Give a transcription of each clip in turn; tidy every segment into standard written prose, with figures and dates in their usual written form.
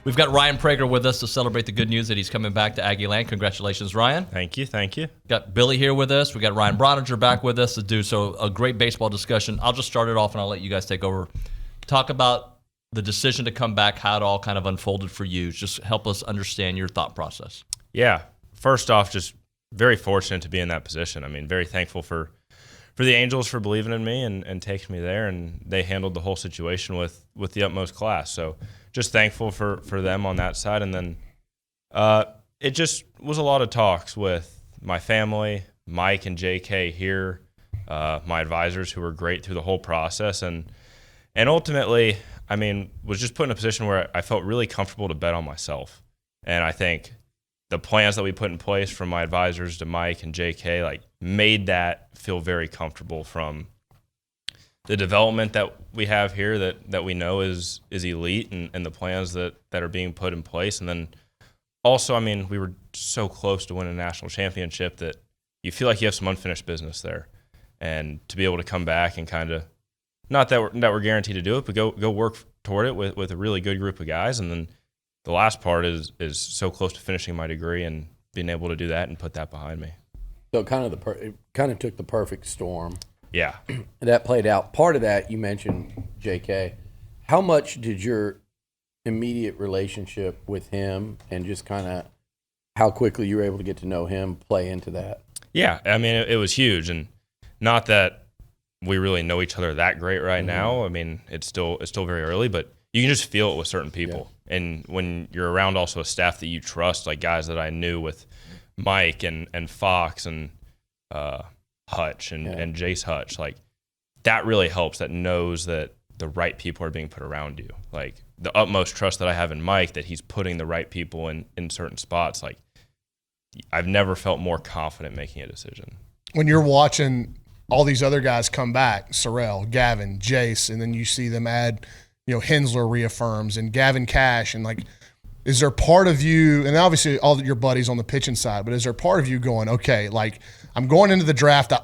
We've got Ryan Prager with us to celebrate the good news that he's coming back to Aggieland. Congratulations, Ryan. Thank you. Got Billy here with us. We got Ryan Broniger back with us to do a great baseball discussion. I'll just start it off and I'll let you guys take over. Talk about the decision to come back, how it all kind of unfolded for you. Just help us understand your thought process. Yeah. First off, just very fortunate to be in that position. I mean, very thankful for the Angels for believing in me and taking me there, and they handled the whole situation with the utmost class. So just thankful for them on that side. And then it just was a lot of talks with my family, Mike and JK here, my advisors who were great through the whole process. And ultimately, I mean, was just put in a position where I felt really comfortable to bet on myself. And I think the plans that we put in place from my advisors to Mike and JK, like, made that feel very comfortable, from the development that we have here that we know is elite, and the plans that are being put in place. And then also, I mean, we were so close to winning a national championship that you feel like you have some unfinished business there. And to be able to come back and kind of, not that we're guaranteed to do it, but go work toward it with a really good group of guys. And then the last part is so close to finishing my degree and being able to do that and put that behind me. So it kind of took the perfect storm. Yeah. That played out. Part of that, you mentioned JK. How much did your immediate relationship with him and just kind of how quickly you were able to get to know him play into that? Yeah, I mean, it was huge, and not that we really know each other that great right now. I mean, it's still very early, but you can just feel it with certain people. Yeah. And when you're around also a staff that you trust, like guys that I knew with Mike and Fox and Hutch and Jace Hutch, like, that really helps, that knows that the right people are being put around you. Like, the utmost trust that I have in Mike, that he's putting the right people in certain spots. Like, I've never felt more confident making a decision. When you're watching all these other guys come back, Sorrell, Gavin, Jace, and then you see them add, Hensler reaffirms and Gavin Cash, and like, is there part of you, and obviously all your buddies on the pitching side, but is there part of you going, okay, like, I'm going into the draft, I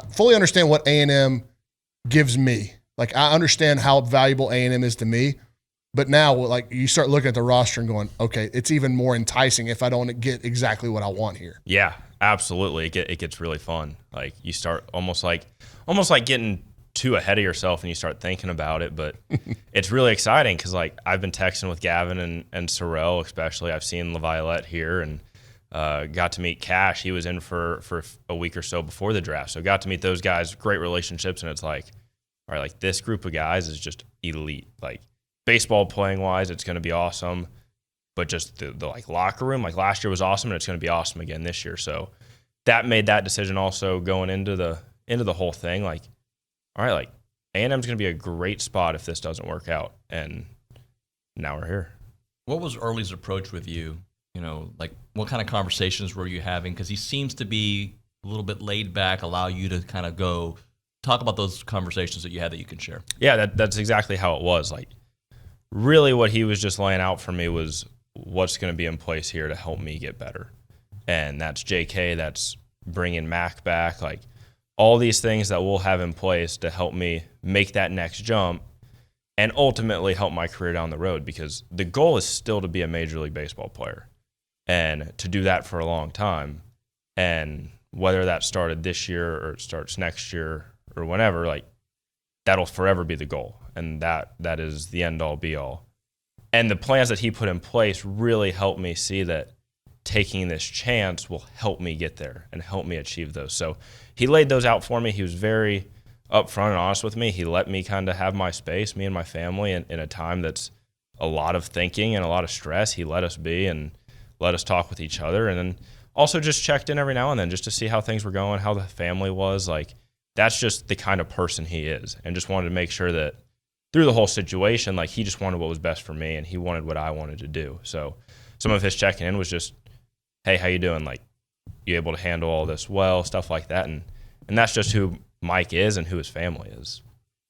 fully understand what A&M gives me. Like, I understand how valuable A&M is to me, but now, like, you start looking at the roster and going, okay, it's even more enticing if I don't get exactly what I want here. Yeah, absolutely. It gets really fun. Like, you start almost like getting too ahead of yourself and you start thinking about it, but it's really exciting because, like, I've been texting with Gavin and Sorrell especially. I've seen LaViolette here and got to meet Cash. He was in for a week or so before the draft, so got to meet those guys, great relationships, and it's like, all right, like, this group of guys is just elite. Like, baseball playing wise, it's going to be awesome, but just the like locker room, like, last year was awesome and it's going to be awesome again this year. So that made that decision also going into the whole thing, like, all right, like, A&M's going to be a great spot if this doesn't work out, and now we're here. What was Early's approach with you? Like, what kind of conversations were you having? Because he seems to be a little bit laid back, allow you to kind of go talk about those conversations that you had that you can share. Yeah, that's exactly how it was. Like, really what he was just laying out for me was what's going to be in place here to help me get better. And that's JK, that's bringing Mac back, like, all these things that we'll have in place to help me make that next jump and ultimately help my career down the road, because the goal is still to be a Major League Baseball player and to do that for a long time. And whether that started this year or it starts next year or whenever, like, that'll forever be the goal. And that is the end all be all. And the plans that he put in place really helped me see that taking this chance will help me get there and help me achieve those. So he laid those out for me. He was very upfront and honest with me. He let me kind of have my space, me and my family, in a time that's a lot of thinking and a lot of stress. He let us be and let us talk with each other, and then also just checked in every now and then just to see how things were going, how the family was. Like, that's just the kind of person he is, and just wanted to make sure that through the whole situation, like, he just wanted what was best for me and he wanted what I wanted to do. So some of his checking in was just, hey, how you doing? Like, you able to handle all this well, stuff like that. And that's just who Mike is and who his family is.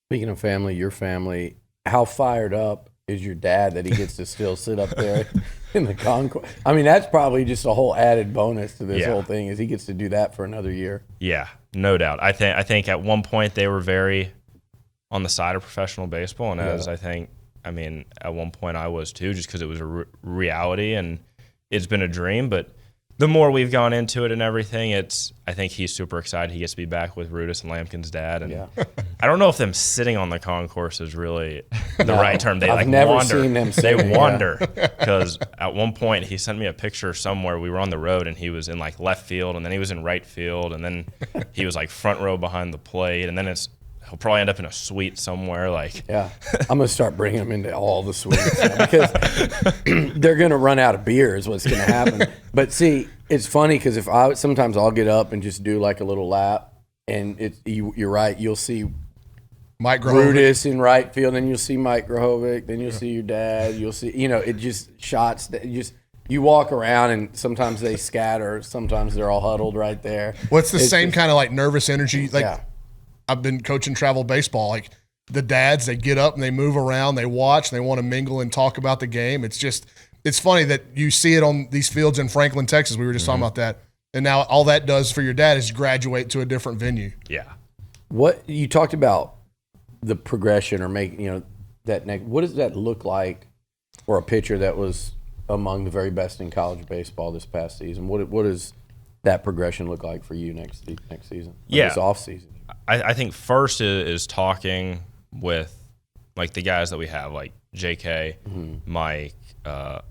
Speaking of family, your family, how fired up is your dad that he gets to still sit up there in the concourse? I mean, that's probably just a whole added bonus to this whole thing, is he gets to do that for another year. Yeah, no doubt. I think at one point they were very on the side of professional baseball, and as I think I mean, at one point I was too, just because it was a reality and it's been a dream. But the more we've gone into it and everything, I think he's super excited. He gets to be back with Rudis and Lampkin's dad. And I don't know if them sitting on the concourse is really the right term. They I've never wander. seen them They sitting, wander because at one point he sent me a picture somewhere. We were on the road and he was in like left field and then he was in right field and then he was like front row behind the plate and then he'll probably end up in a suite somewhere. Yeah, I'm gonna start bringing them into all the suites because they're gonna run out of beer is what's gonna happen. But see, it's funny because sometimes I'll get up and just do like a little lap, and you're right. You'll see Mike Grohovic Rudis in right field, then you'll see Mike Grohovic, then you'll see your dad. You'll see, it just shots that you walk around and sometimes they scatter, sometimes they're all huddled right there. Well, it's the same kind of like nervous energy. Like yeah. I've been coaching travel baseball. Like the dads, they get up and they move around, they watch, and they want to mingle and talk about the game. It's funny that you see it on these fields in Franklin, Texas. We were just talking about that. And now all that does for your dad is graduate to a different venue. Yeah. What you talked about the progression or making, that next, what does that look like for a pitcher that was among the very best in college baseball this past season? What does that progression look like for you next season? This off season? I think first is talking with like the guys that we have, like JK, Mike,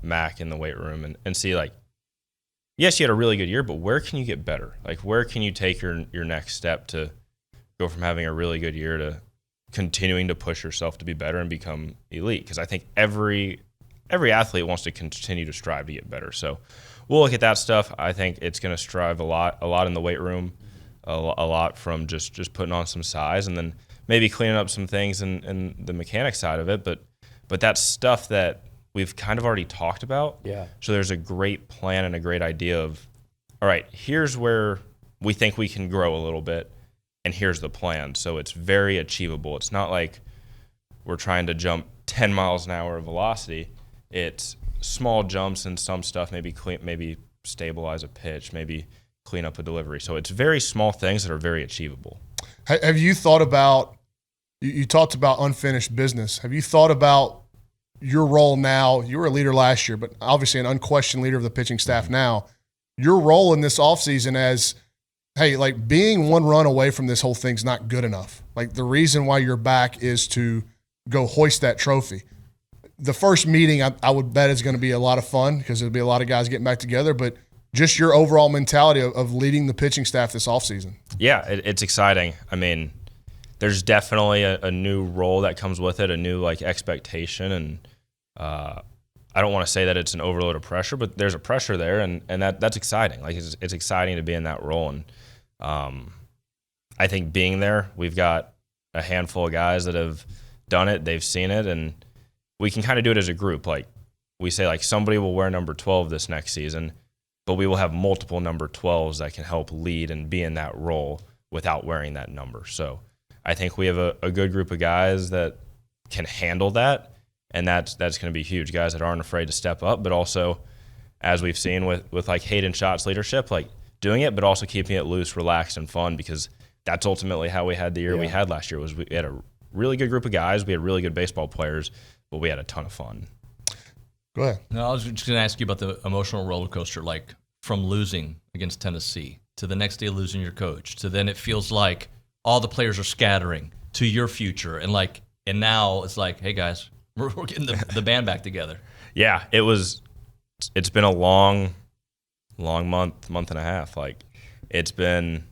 Mac in the weight room, and see like, yes, you had a really good year, but where can you get better? Like where can you take your next step to go from having a really good year to continuing to push yourself to be better and become elite? Because I think every athlete wants to continue to strive to get better. So we'll look at that stuff. I think it's going to strive a lot in the weight room. A lot from just putting on some size and then maybe cleaning up some things in the mechanic side of it. But that's stuff that we've kind of already talked about. Yeah. So there's a great plan and a great idea of, all right, here's where we think we can grow a little bit, and here's the plan. So it's very achievable. It's not like we're trying to jump 10 miles an hour of velocity. It's small jumps and some stuff, maybe stabilize a pitch, maybe clean up a delivery. So it's very small things that are very achievable. Have you thought about, you talked about unfinished business. Have you thought about your role now? You were a leader last year, but obviously an unquestioned leader of the pitching staff now. Your role in this offseason as, hey, like being one run away from this whole thing's not good enough. Like the reason why you're back is to go hoist that trophy. The first meeting I would bet is going to be a lot of fun because there'll be a lot of guys getting back together, but just your overall mentality of leading the pitching staff this offseason. Yeah, it's exciting. I mean, there's definitely a new role that comes with it, a new like expectation, and I don't want to say that it's an overload of pressure, but there's a pressure there, and that's exciting. Like it's exciting to be in that role, and I think being there, we've got a handful of guys that have done it, they've seen it, and we can kind of do it as a group. Like we say, like somebody will wear number 12 this next season, but we will have multiple number 12s that can help lead and be in that role without wearing that number. So I think we have a good group of guys that can handle that, and that's going to be huge. Guys that aren't afraid to step up, but also, as we've seen with like Hayden Schott's leadership, like doing it, but also keeping it loose, relaxed, and fun, because that's ultimately how we had the year we had last year. Was we had a really good group of guys, we had really good baseball players, but we had a ton of fun. Go ahead. No, I was just going to ask you about the emotional roller coaster, like from losing against Tennessee to the next day losing your coach to then it feels like all the players are scattering to your future. And now it's like, hey guys, we're getting the band back together. Yeah, it's been a long month and a half. Like it's been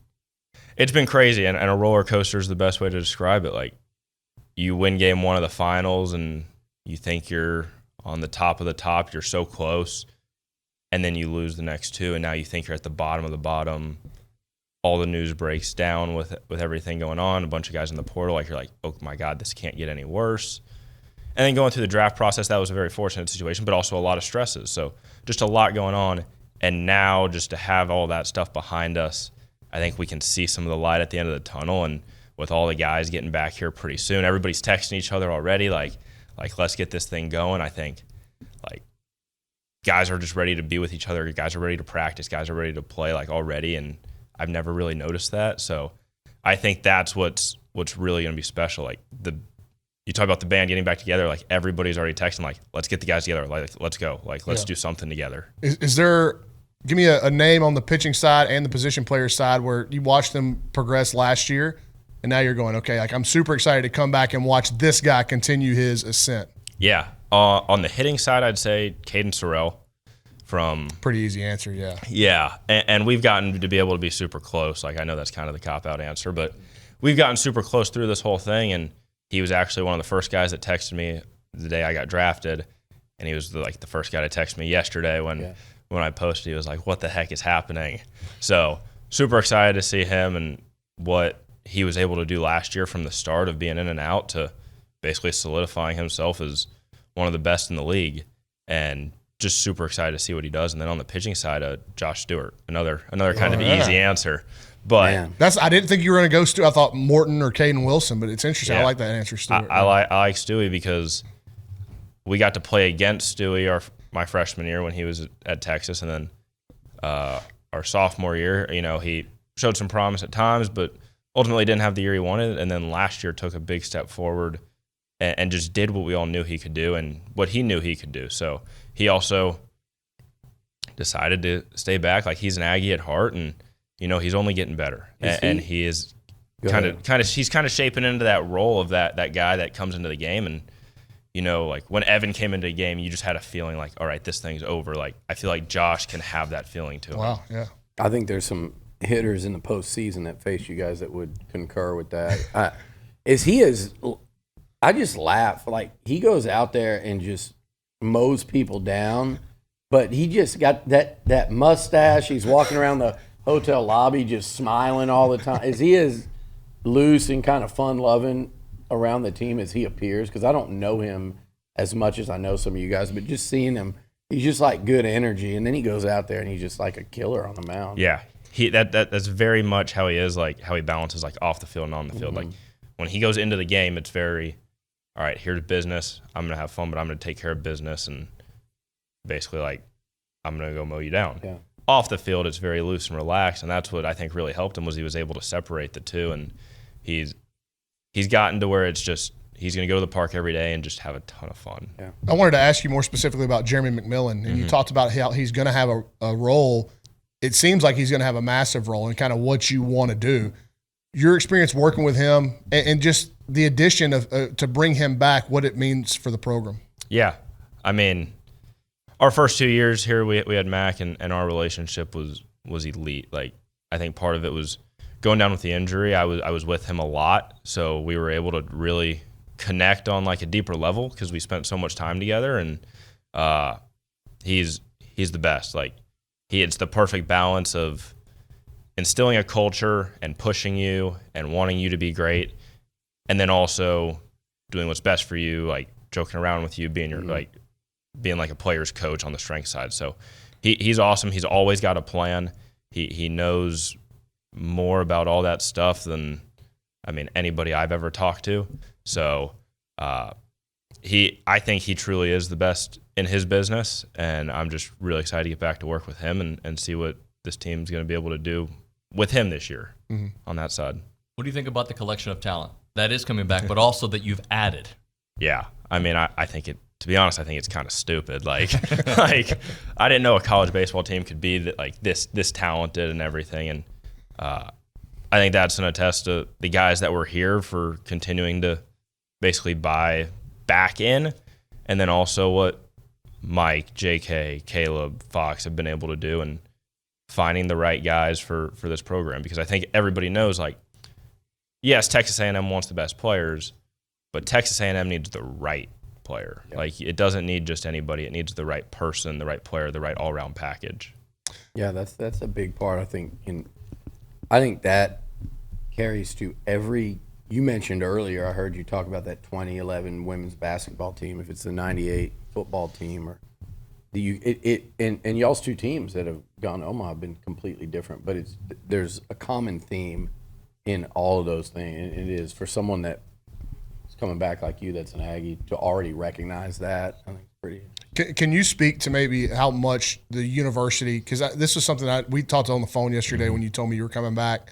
crazy, and a roller coaster is the best way to describe it. Like you win game one of the finals and you think you're on the top of the top, you're so close, and then you lose the next two, and now you think you're at the bottom of the bottom. All the news breaks down with everything going on, a bunch of guys in the portal, like you're like, oh my God, this can't get any worse. And then going through the draft process, that was a very fortunate situation, but also a lot of stresses. So just a lot going on. And now just to have all that stuff behind us, I think we can see some of the light at the end of the tunnel. And with all the guys getting back here pretty soon, everybody's texting each other already, like let's get this thing going. I think like guys are just ready to be with each other. Guys are ready to practice. Guys are ready to play like already. And I've never really noticed that. So I think that's what's really going to be special. Like you talk about the band getting back together, like everybody's already texting, like, let's get the guys together. Like, let's go. Like, let's do something together. Is there, give me a name on the pitching side and the position player side where you watched them progress last year and now you're going, okay, like I'm super excited to come back and watch this guy continue his ascent. Yeah. On the hitting side, I'd say Caden Sorrell from. Pretty easy answer, yeah. Yeah. And we've gotten to be able to be super close. Like, I know that's kind of the cop-out answer, but we've gotten super close through this whole thing, and he was actually one of the first guys that texted me the day I got drafted, and he was the first guy to text me yesterday when I posted. He was like, what the heck is happening? So super excited to see him and what he was able to do last year from the start of being in and out to basically solidifying himself as one of the best in the league, and just super excited to see what he does. And then on the pitching side, Josh Stewart, another kind of easy answer. But I didn't think you were going to go Stu. I thought Morton or Caden Wilson, but it's interesting. I like that answer, Stewart. I like Stewie because we got to play against Stewie my freshman year when he was at Texas, and then our sophomore year, he showed some promise at times, but ultimately didn't have the year he wanted. And then last year took a big step forward and just did what we all knew he could do and what he knew he could do. So he also decided to stay back. Like, he's an Aggie at heart, and he's only getting better, and he is he's kind of shaping into that role of that guy that comes into the game. And like when Evan came into the game, you just had a feeling like, all right, this thing's over. Like, I feel like Josh can have that feeling to him. Wow, yeah. I think there's some hitters in the postseason that face you guys that would concur with that. I just laugh. Like, he goes out there and just mows people down, but he just got that mustache. He's walking around the hotel lobby just smiling all the time. Is he as loose and kind of fun-loving around the team as he appears? Because I don't know him as much as I know some of you guys, but just seeing him, he's just like good energy, and then he goes out there and he's just like a killer on the mound. Yeah, that's very much how he is, like how he balances like off the field and on the field. Like, when he goes into the game, it's very, all right, here's business. I'm going to have fun, but I'm going to take care of business, and basically, like, I'm going to go mow you down. Yeah. Off the field, it's very loose and relaxed, and that's what I think really helped him, was he was able to separate the two, and he's gotten to where it's just he's going to go to the park every day and just have a ton of fun. Yeah. I wanted to ask you more specifically about Jeremy McMillan, and you talked about how he's going to have a role. It seems like he's going to have a massive role in kind of what you want to do. Your experience working with him and just the addition of to bring him back, what it means for the program. Yeah. I mean, our first 2 years here, we had Mac, and our relationship was elite. Like, I think part of it was going down with the injury. I was with him a lot, so we were able to really connect on like a deeper level because we spent so much time together. And he's the best. Like, it's the perfect balance of instilling a culture and pushing you and wanting you to be great, and then also doing what's best for you, like joking around with you, being your being like a player's coach on the strength side. So he's awesome. He's always got a plan. He knows more about all that stuff than anybody I've ever talked to. So I think he truly is the best in his business, and I'm just really excited to get back to work with him and see what this team's going to be able to do with him this year on that side. What do you think about the collection of talent that is coming back, but also that you've added? Yeah, I think it. To be honest, I think it's kind of stupid. Like I didn't know a college baseball team could be this talented and everything. And I think that's an attest to the guys that were here for continuing to basically buy back in, and then also what Mike, JK, Caleb, Fox have been able to do and finding the right guys for this program. Because I think everybody knows, like, yes, Texas A&M wants the best players, but Texas A&M needs the right player. Yep. Like, it doesn't need just anybody. It needs the right person, the right player, the right all-around package. Yeah, that's a big part, I think. I think that carries to every – you mentioned earlier, I heard you talk about that 2011 women's basketball team, if it's the 98 football team, or and y'all's two teams that have gone Omaha have been completely different, but there's a common theme in all of those things. It is for someone that is coming back like you, that's an Aggie, to already recognize that. I think it's pretty. Can you speak to maybe how much the university, because this was something we talked on the phone yesterday when you told me you were coming back.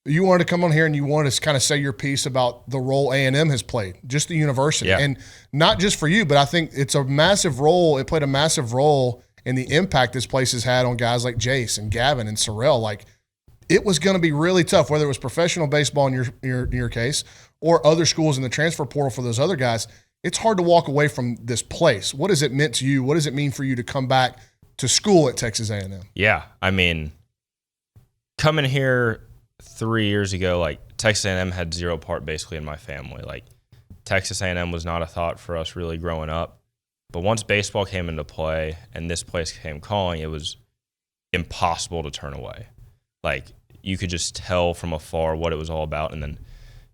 you wanted to come on here and you wanted to kind of say your piece about the role A&M has played, just the university. Yeah. And not just for you, but I think it's a massive role. It played a massive role in the impact this place has had on guys like Jace and Gavin and Sorrell. Like, it was going to be really tough, whether it was professional baseball in your case or other schools in the transfer portal for those other guys. It's hard to walk away from this place. What has it meant to you? What does it mean for you to come back to school at Texas A&M? Yeah, I mean, coming here 3 years ago, like, Texas A&M had zero part basically in my family. Like, Texas A&M was not a thought for us really growing up. But once baseball came into play and this place came calling, it was impossible to turn away. Like, you could just tell from afar what it was all about. And then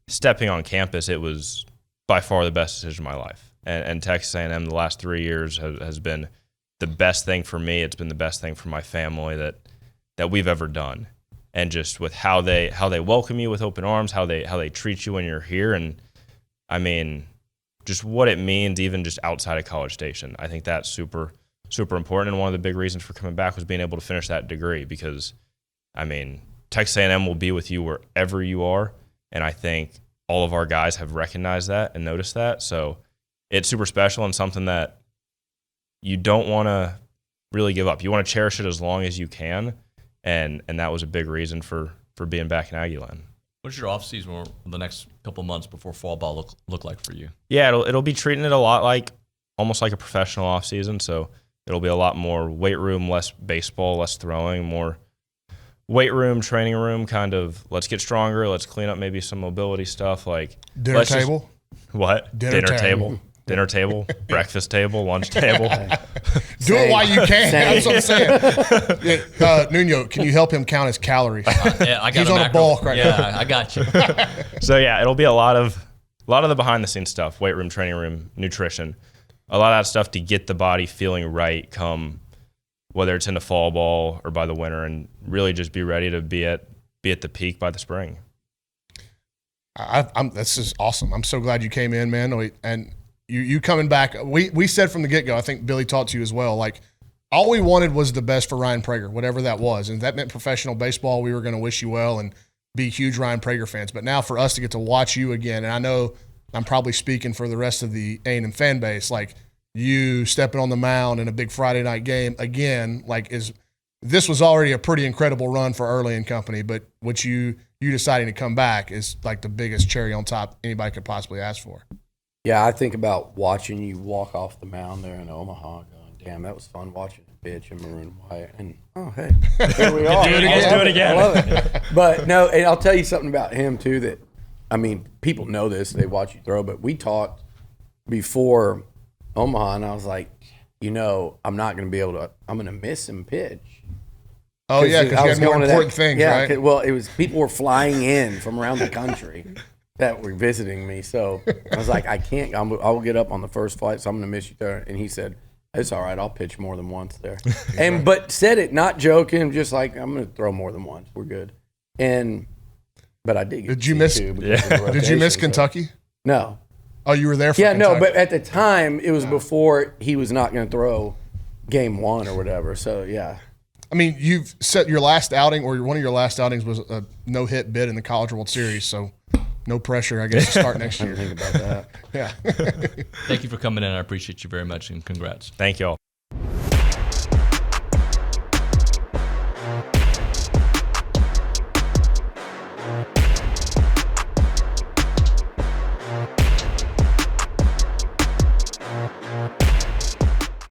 stepping on campus, it was by far the best decision of my life. And Texas A&M the last 3 years has been the best thing for me. It's been the best thing for my family that we've ever done. And just with how they welcome you with open arms, how they treat you when you're here, and I mean, just what it means even just outside of College Station. I think that's super, super important. And one of the big reasons for coming back was being able to finish that degree, because I mean, Texas A&M will be with you wherever you are, and I think all of our guys have recognized that and noticed that. So it's super special and something that you don't want to really give up. You want to cherish it as long as you can. And that was a big reason for being back in Aggieland. What's your off season or the next couple months before fall ball look like for you? Yeah, it'll be treating it a lot like almost like a professional off season. So it'll be a lot more weight room, less baseball, less throwing, more weight room, training room, kind of let's get stronger, let's clean up maybe some mobility stuff, like Dinner table? What? Dinner table. Dinner table, breakfast table, lunch table. Do it while you can. That's what I'm saying. Nuno, can you help him count his calories? Yeah, I got He's on a bulk right now. Yeah, I got you. So yeah, it'll be a lot of the behind the scenes stuff, weight room, training room, nutrition, a lot of that stuff to get the body feeling right come whether it's in the fall ball or by the winter, and really just be ready to be at the peak by the spring. This is awesome. I'm so glad you came in, man. And you coming back. We said from the get-go, I think Billy talked to you as well, like, all we wanted was the best for Ryan Prager, whatever that was. And if that meant professional baseball, we were going to wish you well and be huge Ryan Prager fans. But now for us to get to watch you again, and I know I'm probably speaking for the rest of the A&M fan base, like, you stepping on the mound in a big Friday night game again, like, this was already a pretty incredible run for Early and company, but what you deciding to come back is like the biggest cherry on top anybody could possibly ask for. Yeah, I think about watching you walk off the mound there in Omaha, going, damn, that was fun watching a pitch in Maroon White. And, oh, hey, here we are. Let's do it again. I love it. But, no, and I'll tell you something about him, too, that, I mean, people know this. They watch you throw. But we talked before Omaha, and I was like, I'm not going to be able to – I'm going to miss him pitch. Oh, yeah, because you had more important things, right? Yeah, well, it was people were flying in from around the country that were visiting me. So I was like, I can't. I'll get up on the first flight, so I'm going to miss you there. And he said, it's all right. I'll pitch more than once there. But said it, not joking, just like, I'm going to throw more than once. We're good. But I did get Did you miss Kentucky? No. Oh, you were there for Kentucky? No, but at the time, it was before he was not going to throw game one or whatever. So, yeah. I mean, you've set your last outing, or one of your last outings was a no-hit bid in the College World Series, so no pressure, I guess, to start next year. I didn't think about that. Yeah. Thank you for coming in. I appreciate you very much, and congrats. Thank y'all.